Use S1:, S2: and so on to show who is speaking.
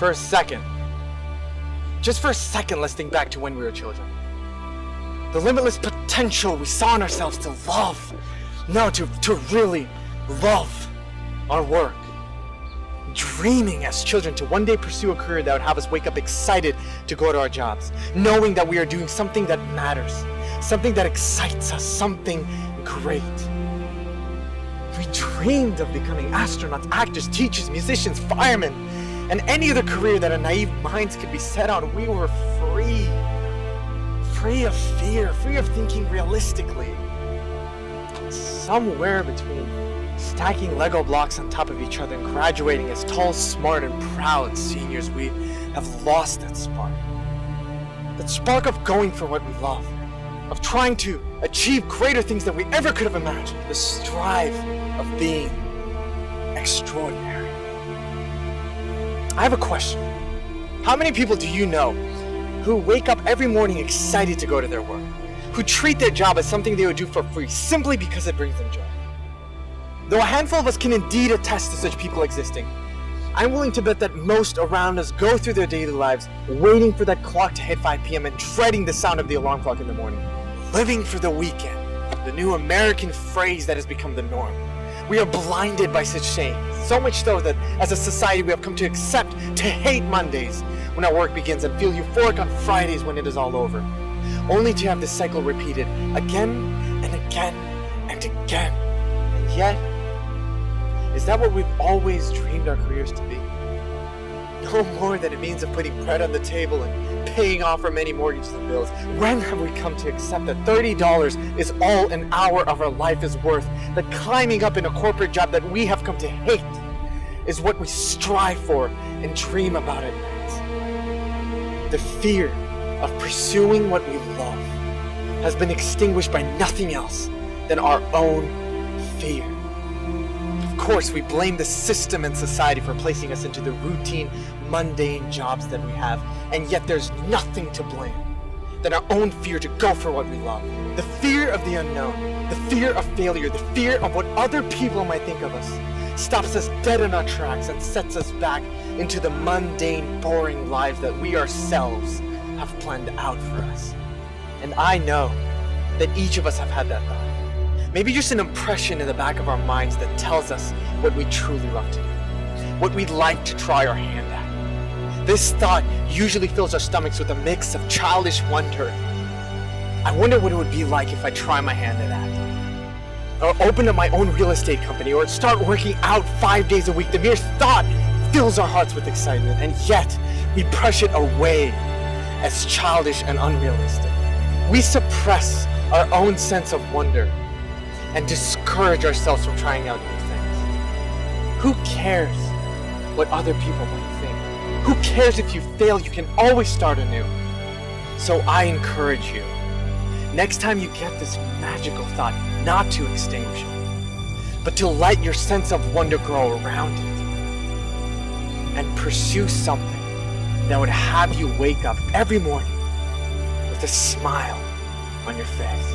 S1: For a second, just for a second, let's think back to when we were children. The limitless potential we saw in ourselves to love, no, to really love our work. Dreaming as children to one day pursue a career that would have us wake up excited to go to our jobs, knowing that we are doing something that matters, something that excites us, something great. We dreamed of becoming astronauts, actors, teachers, musicians, firemen, and any other career that our naive minds could be set on. We were free of fear, free of thinking realistically. Somewhere between stacking Lego blocks on top of each other and graduating as tall, smart, and proud seniors, we have lost that spark. That spark of going for what we love, of trying to achieve greater things than we ever could have imagined, the strive of being extraordinary. I have a question. How many people do you know who wake up every morning excited to go to their work, who treat their job as something they would do for free simply because it brings them joy? Though a handful of us can indeed attest to such people existing, I'm willing to bet that most around us go through their daily lives waiting for that clock to hit 5 p.m. and dreading the sound of the alarm clock in the morning. Living for the weekend, the new American phrase that has become the norm. We are blinded by such shame, so much so that as a society we have come to accept, to hate Mondays when our work begins and feel euphoric on Fridays when it is all over, only to have this cycle repeated again and again and again. And yet, is that what we've always dreamed our careers to be? No more than a means of putting bread on the table and paying off our many mortgages and bills. When have we come to accept that $30 is all an hour of our life is worth? That climbing up in a corporate job that we have come to hate is what we strive for and dream about at night. The fear of pursuing what we love has been extinguished by nothing else than our own fear. Of course, we blame the system and society for placing us into the routine, mundane jobs that we have, and yet there's nothing to blame than our own fear to go for what we love. The fear of the unknown, the fear of failure, the fear of what other people might think of us, stops us dead in our tracks and sets us back into the mundane, boring lives that we ourselves have planned out for us. And I know that each of us have had that thought. Maybe just an impression in the back of our minds that tells us what we truly love to do, what we'd like to try our hand at. This thought usually fills our stomachs with a mix of childish wonder. I wonder what it would be like if I try my hand at that. Or open up my own real estate company, or start working out 5 days a week. The mere thought fills our hearts with excitement, and yet we brush it away as childish and unrealistic. We suppress our own sense of wonder and discourage ourselves from trying out new things. Who cares what other people might think? Who cares if you fail? You can always start anew. So I encourage you, next time you get this magical thought, not to extinguish it, but to let your sense of wonder grow around it and pursue something that would have you wake up every morning with a smile on your face.